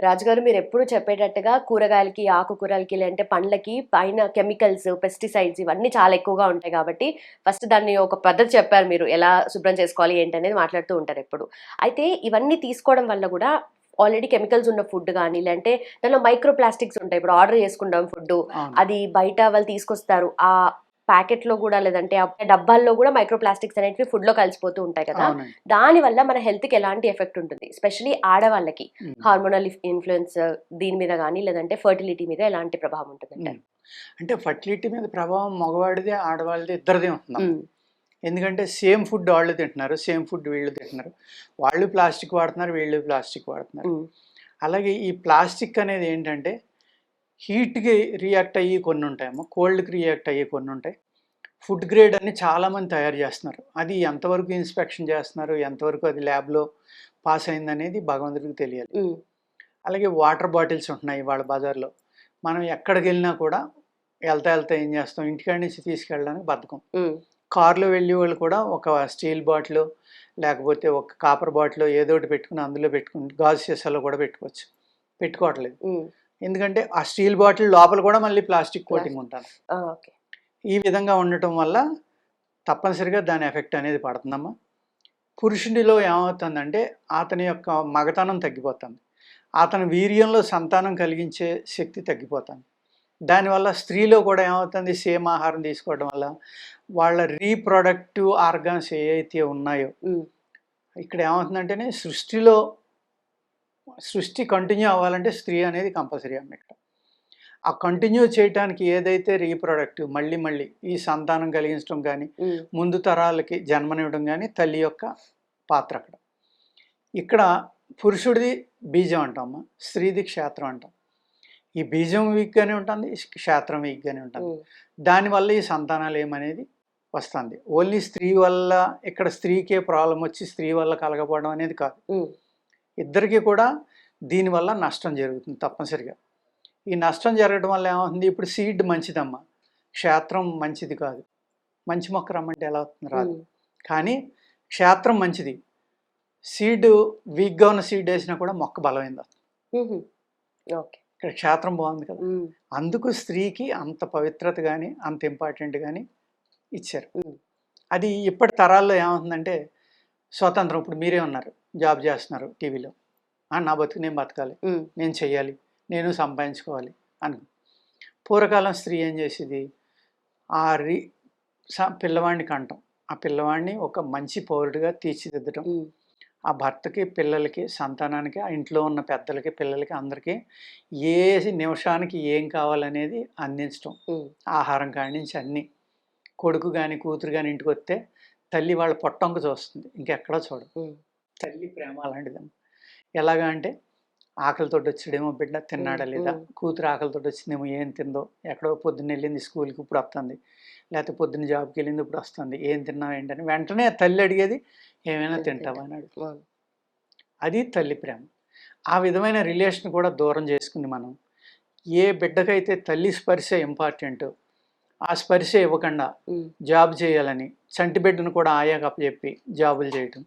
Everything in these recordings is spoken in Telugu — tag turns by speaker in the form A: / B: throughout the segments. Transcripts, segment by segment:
A: రాజుగారు మీరు ఎప్పుడు చెప్పేటట్టుగా కూరగాయలకి, ఆకుకూరలకి లేదంటే పండ్లకి పైన కెమికల్స్, పెస్టిసైడ్స్ ఇవన్నీ చాలా ఎక్కువగా ఉంటాయి కాబట్టి ఫస్ట్ దాన్ని ఒక పద్ధతి చెప్పారు మీరు. ఎలా శుభ్రం చేసుకోవాలి ఏంటనేది మాట్లాడుతూ ఉంటారు ఎప్పుడు. అయితే ఇవన్నీ తీసుకోవడం వల్ల కూడా ఆల్రెడీ కెమికల్స్ ఉన్న ఫుడ్ కానీ లేదంటే దానిలో మైక్రో ప్లాస్టిక్స్ ఉంటాయి. ఇప్పుడు ఆర్డర్ చేసుకుంటాం ఫుడ్,
B: అవును.
A: అది బయట వాళ్ళు తీసుకొస్తారు. ఆ ప్యాకెట్ లో కూడా లేదంటే ఆ డబ్బాల్లో కూడా మైక్రో ప్లాస్టిక్స్ అనేటివి ఫుడ్ లో కలిసిపోతూ ఉంటాయి కదా.
B: అవునండి.
A: దాని వల్ల మన హెల్త్ కి ఎలాంటి ఎఫెక్ట్ ఉంటుంది, ఎస్పెషలీ ఆడవాళ్ళకి?
B: ఉమ్.
A: హార్మోనల్ ఇన్ఫ్లుయెన్స్ దీని మీద కానీ లేదంటే ఫర్టిలిటీ మీద ఎలాంటి ప్రభావం ఉంటుందంటారు?
B: అంటే ఫర్టిలిటీ మీద ప్రభావం మగవాడిది ఆడవాళ్ళది ఇద్దరిది ఉంటున్నాం. ఎందుకంటే సేమ్ ఫుడ్ వాళ్ళు తింటున్నారు, సేమ్ ఫుడ్ వీళ్ళు తింటున్నారు. వాళ్ళు ప్లాస్టిక్ వాడుతున్నారు, వీళ్ళు ప్లాస్టిక్ వాడుతున్నారు. అలాగే ఈ ప్లాస్టిక్ అనేది ఏంటంటే హీట్కి రియాక్ట్ అయ్యి కొన్ని ఉంటాయేమో, కోల్డ్కి రియాక్ట్ అయ్యి కొన్ని ఉంటాయి. ఫుడ్ గ్రేడ్ అని చాలామంది తయారు చేస్తున్నారు. అది ఎంతవరకు ఇన్స్పెక్షన్ చేస్తున్నారు, ఎంతవరకు అది ల్యాబ్లో పాస్ అయిందనేది భగవంతుడికి తెలియాలి. అలాగే వాటర్ బాటిల్స్ ఉంటున్నాయి వాళ్ళ బజార్లో. మనం ఎక్కడికి వెళ్ళినా కూడా వెళ్తా ఏం చేస్తాం, ఇంటికాడి నుంచి తీసుకెళ్ళడానికి బద్ధకం. కారులో వెళ్ళే వాళ్ళు కూడా ఒక స్టీల్ బాటిల్ లేకపోతే ఒక కాపర్ బాటిల్ ఏదో ఒకటి పెట్టుకుని అందులో పెట్టుకుని గాజు సీసాలో కూడా పెట్టుకోవట్లేదు. ఎందుకంటే ఆ స్టీల్ బాటిల్ లోపల కూడా మళ్ళీ ప్లాస్టిక్ కోటింగ్ ఉంటుంది. ఈ విధంగా ఉండటం వల్ల తప్పనిసరిగా దాని ఎఫెక్ట్ అనేది పడుతుందమ్మా. పురుషుడిలో ఏమవుతుందంటే అతని యొక్క మగతనం తగ్గిపోతుంది, అతని వీర్యంలో సంతానం కలిగించే శక్తి తగ్గిపోతుంది. దానివల్ల స్త్రీలో కూడా ఏమవుతుంది, సేమ్ ఆహారం తీసుకోవడం వల్ల వాళ్ళ రీప్రొడక్టివ్ ఆర్గాన్స్ ఏవైతే ఉన్నాయో ఇక్కడ ఏమవుతుందంటేనే సృష్టి కంటిన్యూ అవ్వాలంటే స్త్రీ అనేది కంపల్సరీ అమ్మ. ఇక్కడ ఆ కంటిన్యూ చేయడానికి ఏదైతే రీప్రొడక్టివ్ మళ్ళీ ఈ సంతానం కలిగించడం కానీ ముందు తరాలకి జన్మనివ్వడం కానీ తల్లి యొక్క పాత్ర అక్కడ. ఇక్కడ పురుషుడిది బీజం అంటామా, స్త్రీది క్షేత్రం అంటాం. ఈ బీజం వీక్గానే ఉంటుంది, క్షేత్రం వీక్గానే ఉంటుంది. దానివల్ల ఈ సంతానాలు ఏమనేది వస్తుంది. ఓన్లీ స్త్రీ వల్ల ఇక్కడ స్త్రీకే ప్రాబ్లం వచ్చి స్త్రీ వల్ల కలగపోవడం అనేది కాదు. ఇద్దరికీ కూడా దీనివల్ల నష్టం జరుగుతుంది తప్పనిసరిగా. ఈ నష్టం జరగడం వల్ల ఏమవుతుంది, ఇప్పుడు సీడ్ మంచిదమ్మా, క్షేత్రం మంచిది కాదు. మంచి మొక్క రమ్మంటే ఎలా అవుతుంది, రాదు. కానీ క్షేత్రం మంచిది, సీడ్ వీక్గా ఉన్న సీడ్ వేసినా కూడా మొక్క బలమైంది. ఇక్కడ క్షేత్రం బాగుంది కదా, అందుకు స్త్రీకి అంత పవిత్రత కానీ అంత ఇంపార్టెంట్ కానీ ఇచ్చారు. అది ఇప్పటి తరాల్లో ఏమవుతుందంటే స్వతంత్రం. ఇప్పుడు మీరే ఉన్నారు, జాబ్ చేస్తున్నారు టీవీలో, నా బతుకు నేను బతకాలి, నేను చెయ్యాలి, నేను సంపాదించుకోవాలి అని. పూర్వకాలం స్త్రీ ఏం చేసేది, ఆ పిల్లవాడిని కంటాం, ఆ పిల్లవాడిని ఒక మంచి పౌరుడిగా తీర్చిదిద్దటం, ఆ భర్తకి పిల్లలకి సంతానానికి ఆ ఇంట్లో ఉన్న పెద్దలకి పిల్లలకి అందరికీ ఏ నిమిషానికి ఏం కావాలనేది అందించడం. ఆహారం కాడి నుంచి అన్నీ. కొడుకు కానీ కూతురు కానీ ఇంటికి వస్తే తల్లి వాళ్ళ పొట్టంక చూస్తుంది, ఇంకెక్కడా చూడదు. తల్లి ప్రేమ అలాంటిదమ్మా. ఎలాగా అంటే ఆకలితో వచ్చాడేమో బిడ్డ తిన్నాడా లేదా, కూతురు ఆకలితో వచ్చిందేమో ఏం తిందో, ఎక్కడో పొద్దున్న వెళ్ళింది స్కూల్కి ఇప్పుడు వస్తుంది, లేకపోతే పొద్దున్న జాబ్కి వెళ్ళింది ఇప్పుడు వస్తుంది, ఏం తిన్నావు ఏంటని వెంటనే తల్లి అడిగేది ఏమైనా తింటావా అని అడుగుతుంది. అది తల్లి ప్రేమ. ఆ విధమైన రిలేషన్ కూడా దూరం చేసుకుని మనం ఏ బిడ్డకైతే తల్లి స్పర్శ ఇంపార్టెంట్, ఆ స్పర్శ ఇవ్వకుండా జాబ్ చేయాలని చంటి బిడ్డను కూడా ఆయాక అప్పచెప్పి జాబులు చేయటం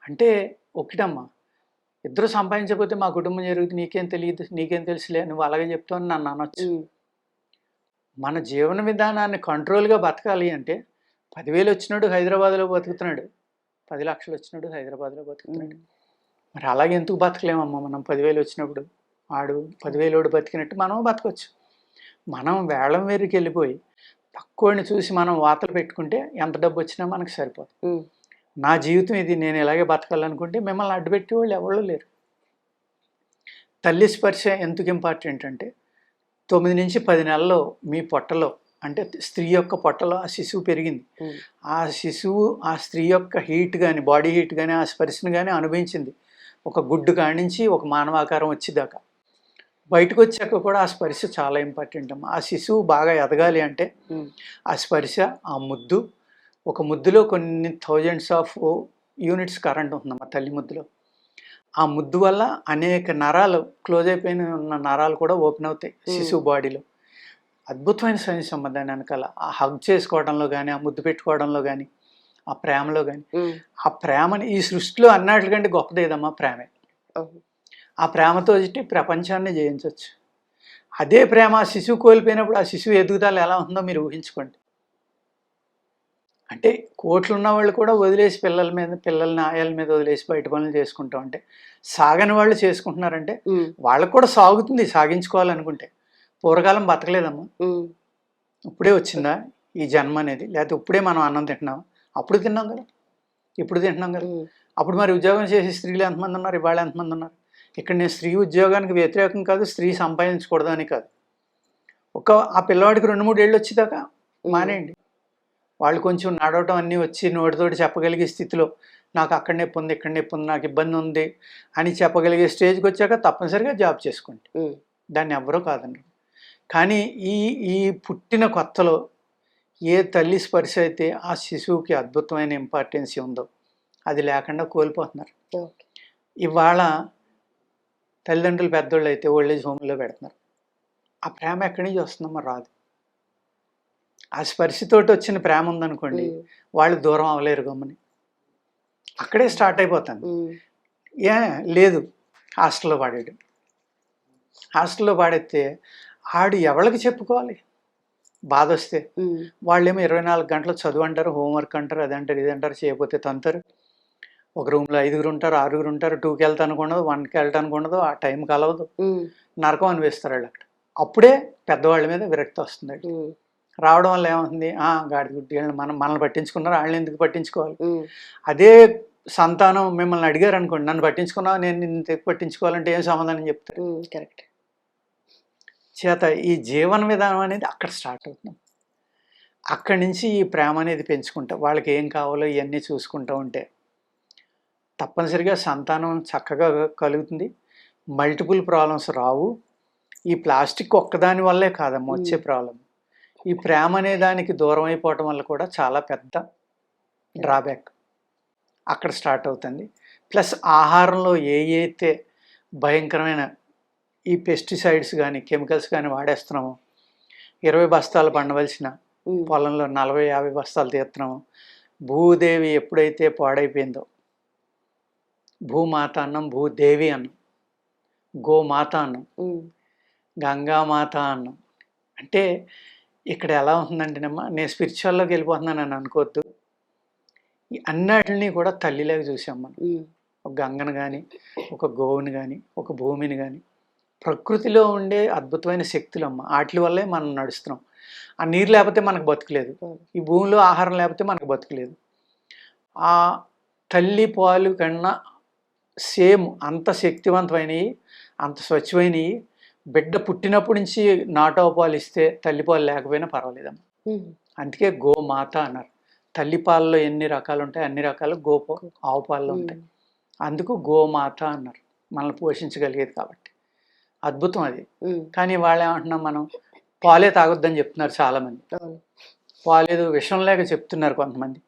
B: అంటే ఒకటమ్మా. ఇద్దరు సంపాదించకపోతే మా కుటుంబం జరుగుతుంది, నీకేం తెలుసులే, నువ్వు అలాగే చెప్తావు అని నన్ను అనొచ్చు. మన జీవన విధానాన్ని కంట్రోల్గా బతకాలి అంటే 10,000 వచ్చినాడు హైదరాబాద్లో బతుకుతున్నాడు, 10 లక్షలు వచ్చినాడు హైదరాబాద్లో బతుకుతున్నాడు. మరి అలాగే ఎందుకు బతకలేమమ్మా మనం? 10,000 వచ్చినప్పుడు ఆడు 10,000 బతికినట్టు మనం బతకొచ్చు. మనం వేళం వేరుకి వెళ్ళిపోయి పక్కోడిని చూసి మనం వాతలు పెట్టుకుంటే ఎంత డబ్బు వచ్చినా మనకు సరిపోదు. నా జీవితం ఇది, నేను ఇలాగే బతకాలనుకుంటే మిమ్మల్ని అడ్డుపెట్టే వాళ్ళు ఎవరు లేరు. తల్లి స్పర్శ ఎందుకు ఇంపార్టెంట్ అంటే 9 నుంచి 10 నెలల్లో మీ పొట్టలో, అంటే స్త్రీ యొక్క పొట్టలో ఆ శిశువు పెరిగింది. ఆ శిశువు ఆ స్త్రీ యొక్క హీట్ కానీ బాడీ హీట్ కానీ ఆ స్పర్శను కానీ అనుభవించింది. ఒక గుడ్డు కాడి నుంచి ఒక మానవాకారం వచ్చేదాకా, బయటకు వచ్చాక కూడా ఆ స్పర్శ చాలా ఇంపార్టెంట్ అమ్మా. ఆ శిశువు బాగా ఎదగాలి అంటే ఆ స్పర్శ, ఆ ముద్దు, ఒక ముద్దులో కొన్ని థౌజండ్స్ ఆఫ్ యూనిట్స్ కరెంట్ ఉంటుందమ్మా తల్లి ముద్దులో. ఆ ముద్దు వల్ల అనేక నరాలు, క్లోజ్ అయిపోయిన ఉన్న నరాలు కూడా ఓపెన్ అవుతాయి శిశువు బాడీలో. అద్భుతమైన సైన్స్ అమ్మ దాని వెనకాల. ఆ హగ్ చేసుకోవడంలో కానీ, ఆ ముద్దు పెట్టుకోవడంలో కానీ, ఆ ప్రేమలో కానీ. ఆ ప్రేమని ఈ సృష్టిలో అన్నిటికంటే గొప్పది ఏదమ్మా, ప్రేమే. ఆ ప్రేమతో ప్రపంచాన్ని జయించవచ్చు. అదే ప్రేమ ఆ శిశువు కోల్పోయినప్పుడు ఆ శిశువు ఎదుగుదల ఎలా ఉందో మీరు ఊహించుకోండి. అంటే కోట్లు ఉన్న వాళ్ళు కూడా వదిలేసి పిల్లల్ని ఆయాల మీద వదిలేసి బయట పనులు చేసుకుంటూ ఉంటే, సాగని వాళ్ళు చేసుకుంటున్నారంటే వాళ్ళకు కూడా సాగుతుంది సాగించుకోవాలనుకుంటే. పూర్వకాలం బతకలేదమ్మా, ఇప్పుడే వచ్చిందా ఈ జన్మ అనేది, లేకపోతే ఇప్పుడే మనం అన్నం తింటున్నాం, అప్పుడు తిన్నాం కదా, ఇప్పుడు తింటున్నాం కదా. అప్పుడు మరి ఉద్యోగం చేసే స్త్రీలు ఎంతమంది ఉన్నారు, ఇవాళ ఎంతమంది ఉన్నారు? ఇక్కడ నేను స్త్రీ ఉద్యోగానికి వ్యతిరేకం కాదు, స్త్రీ సంపాదించకూడదు అని కాదు. ఆ పిల్లవాడికి 2-3 ఏళ్ళు వచ్చేదాకా మానేయండి. వాళ్ళు కొంచెం నడవటం అన్నీ వచ్చి నోటితోటి చెప్పగలిగే స్థితిలో, నాకు అక్కడ నొప్పి ఉంది, ఇక్కడ నొప్పి ఉంది, నాకు ఇబ్బంది ఉంది అని చెప్పగలిగే స్టేజ్కి వచ్చాక తప్పనిసరిగా జాబ్ చేసుకోండి, దాన్ని ఎవ్వరూ కాదండి. కానీ ఈ పుట్టిన కొత్తలో ఏ తల్లి స్పర్శ అయితే ఆ శిశువుకి అద్భుతమైన ఇంపార్టెన్సీ ఉందో అది లేకుండా కోల్పోతున్నారు. ఇవాళ తల్లిదండ్రులు పెద్దోళ్ళు అయితే ఓల్డ్ ఏజ్ హోమ్లో పెడుతున్నారు. ఆ ప్రేమ ఎక్కడి నుంచి వస్తుందమ్మా? రాదు. ఆ స్పర్శతోటి వచ్చిన ప్రేమ ఉందనుకోండి, వాళ్ళు దూరం అవ్వలేరు గమ్మని, అక్కడే స్టార్ట్ అయిపోతుంది. లేదు హాస్టల్లో పాడాడు, హాస్టల్లో పాడేస్తే ఆడు ఎవరికి చెప్పుకోవాలి బాధ వస్తే? వాళ్ళేమో 24 గంటలు చదువు అంటారు, హోంవర్క్ అంటారు, అదంటారు ఇదంటారు, చేయకపోతే తంతారు. ఒక రూమ్లో 5 ఉంటారు, 6 ఉంటారు, 2కి వెళ్తానికి ఉండదు, 1కి వెళ్ళటానికి ఉండదు, ఆ టైం కలవదు, నరకం అనిపిస్తారు వాళ్ళు అక్కడ. అప్పుడే పెద్దవాళ్ళ మీద విరక్తి వస్తుంది. రావడం వల్ల ఏమవుతుంది? గాడి గుడ్డి మనల్ని పట్టించుకున్నారు, వాళ్ళని ఎందుకు పట్టించుకోవాలి? అదే సంతానం మిమ్మల్ని అడిగారు అనుకోండి, నన్ను పట్టించుకున్నావు, నేను నిన్ను పట్టించుకోవాలంటే ఏం సమాధానం చెప్తారు?
A: కరెక్ట్.
B: చేత ఈ జీవన విధానం అనేది అక్కడ స్టార్ట్ అవుతుంది. అక్కడి నుంచి ఈ ప్రేమ అనేది పెంచుకుంటా, వాళ్ళకి ఏం కావాలో ఇవన్నీ చూసుకుంటూ ఉంటే తప్పనిసరిగా సంతానం చక్కగా కలుగుతుంది. మల్టిపుల్ ప్రాబ్లమ్స్ రావు. ఈ ప్లాస్టిక్ ఒక్కదాని వల్లే కాదమ్మా వచ్చే ప్రాబ్లం, ఈ ప్రేమ అనే దానికి దూరం అయిపోవటం వల్ల కూడా చాలా పెద్ద డ్రాబ్యాక్ అక్కడ స్టార్ట్ అవుతుంది. ప్లస్ ఆహారంలో అయితే భయంకరమైన ఈ పెస్టిసైడ్స్ కానీ కెమికల్స్ కానీ వాడేస్తున్నాము, 20 బస్తాలు పండవలసిన పొలంలో 40-50 బస్తాలు తీస్తున్నాము. భూదేవి ఎప్పుడైతే పాడైపోయిందో, భూమాత అన్నం, భూదేవి అన్నం, గోమాత అన్నం, గంగామాత అన్నం. అంటే ఇక్కడ ఎలా ఉంటుందంటేనమ్మా, నేను స్పిరిచువల్లోకి వెళ్ళిపోతున్నాను అని అనుకోవద్దు, ఈ అన్నిటిని కూడా తల్లిలాగా చూసాం మనం. ఒక గంగను కానీ, ఒక గోవుని కానీ, ఒక భూమిని కానీ, ప్రకృతిలో ఉండే అద్భుతమైన శక్తులమ్మ. వాటి వల్లే మనం నడుస్తున్నాం. ఆ నీరు లేకపోతే మనకు బతుకులేదు, ఈ భూమిలో ఆహారం లేకపోతే మనకు బతుకులేదు. ఆ తల్లి పాలు కన్నా సేమ్ అంత శక్తివంతమైనవి, అంత స్వచ్ఛమైనవి బిడ్డ పుట్టినప్పటి నుంచి నాటవ పాలు ఇస్తే తల్లిపాలు లేకపోయినా పర్వాలేదమ్మా. అందుకే గోమాత అన్నారు. తల్లిపాలలో ఎన్ని రకాలు ఉంటాయి అన్ని రకాలు ఆవు పాలలో ఉంటాయి, అందుకు గోమాత అన్నారు, మనల్ని పోషించగలిగేది కాబట్టి. అద్భుతం అది. కానీ వాళ్ళు ఏమంటున్నాం, మనం పాలే తాగొద్దని చెప్తున్నారు చాలామంది, పాలేదో విషం లేక చెప్తున్నారు కొంతమంది.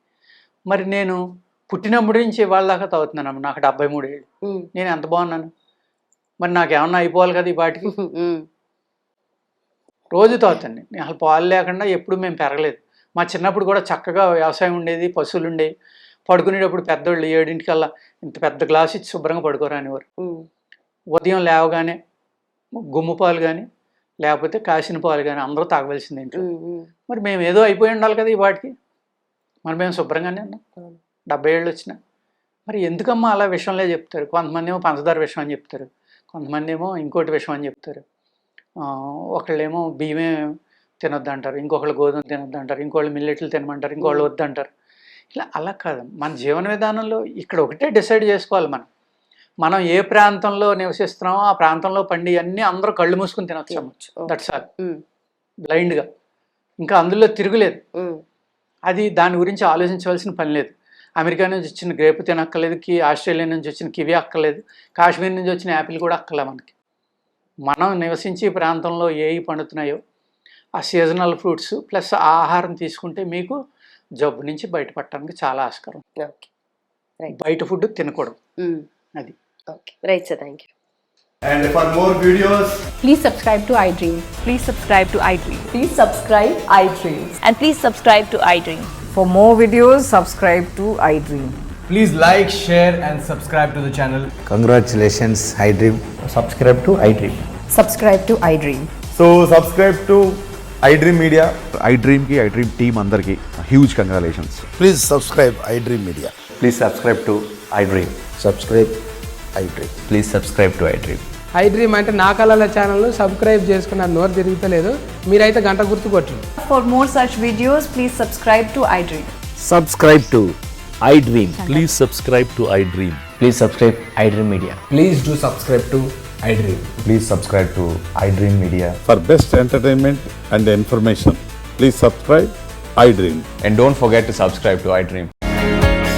B: మరి నేను పుట్టినప్పటి నుంచి వాళ్ళ దాకా తాగుతున్నాను, నాకు 73 ఏళ్ళు, నేను ఎంత బాగున్నాను, మరి నాకేమన్నా అయిపోవాలి కదా ఈ పాటికి. రోజు తాగుతాను నేను, అసలు పాలు లేకుండా ఎప్పుడు మేము పెరగలేదు. మా చిన్నప్పుడు కూడా చక్కగా వ్యవసాయం ఉండేది, పశువులు ఉండేవి. పడుకునేటప్పుడు పెద్దోళ్ళు 7 ఇంత పెద్ద గ్లాస్ ఇచ్చి శుభ్రంగా పడుకోరానివారు. ఉదయం లేవగానే గుమ్ము పాలు కానీ లేకపోతే కాసిన పాలు కానీ అందరూ తాగవలసింది ఇంట్లో. మరి మేము ఏదో అయిపోయి ఉండాలి కదా ఈ వాటికి, మరి మేము శుభ్రంగానే ఉన్నాం 70 ఏళ్ళు వచ్చినా. మరి ఎందుకమ్మా అలా విషయంలో చెప్తారు? కొంతమంది ఏమో పంచదార విషయం అని చెప్తారు, కొంతమంది ఏమో ఇంకోటి విషయం అని చెప్తారు. ఒకళ్ళేమో బియ్యమే తినొద్దు అంటారు, ఇంకొకళ్ళు గోధుమ తినొద్దు అంటారు, ఇంకోళ్ళు మిల్లెట్లు తినమంటారు, ఇంకోళ్ళు వద్దంటారు. ఇలా అలా కాదు. మన జీవన విధానంలో ఇక్కడ ఒకటే డిసైడ్ చేసుకోవాలి, మనం ఏ ప్రాంతంలో నివసిస్తున్నామో ఆ ప్రాంతంలో పండి అన్నీ అందరూ కళ్ళు మూసుకుని తినొచ్చు. దట్స్ ఆల్, బ్లైండ్గా. ఇంకా అందులో తిరుగులేదు. అది దాని గురించి ఆలోచించవలసిన పని లేదు. అమెరికా నుంచి వచ్చిన గ్రేప్ తినక్కర్లేదు, ఆస్ట్రేలియా నుంచి వచ్చిన కివి అక్కర్లేదు, కాశ్మీర్ నుంచి వచ్చిన యాపిల్ కూడా అక్కర్లే మనకి. మనం నివసించే ప్రాంతంలో ఏవి పండుతున్నాయో ఆ సీజనల్ ఫ్రూట్స్ ప్లస్ ఆహారం తీసుకుంటే మీకు జబ్బు నుంచి బయటపడటానికి చాలా ఆస్కారం. బయట ఫుడ్ తినకూడదు. అది
A: right sir, thank you.
C: And for more videos,
D: please subscribe to iDream.
E: Please subscribe to iDream.
D: Please subscribe iDream.
E: And please subscribe to iDream.
D: For more videos, subscribe to iDream.
F: Please like, share, and subscribe to the channel.
G: Congratulations, iDream.
H: Subscribe to iDream.
D: Subscribe to iDream.
C: So subscribe to iDream Media.
I: iDream की iDream team अंदर की huge congratulations.
G: Please subscribe iDream Media.
H: Please subscribe to iDream.
G: Subscribe iDream.
H: Please subscribe to iDream.
J: iDream అంటే నా కళల ఛానల్ సబ్స్క్రైబ్ చేసుకున్న నోరు తిరుగుతలేదు మీరైతే గంట గుర్తు కొట్టండి.
E: For more such videos, please subscribe to iDream.
H: Subscribe to iDream.
K: Please subscribe to iDream.
H: Please subscribe iDream Media.
F: Please do subscribe to iDream.
H: Please subscribe to iDream Media.
I: For best entertainment and information, please subscribe iDream.
K: And don't forget to subscribe to iDream.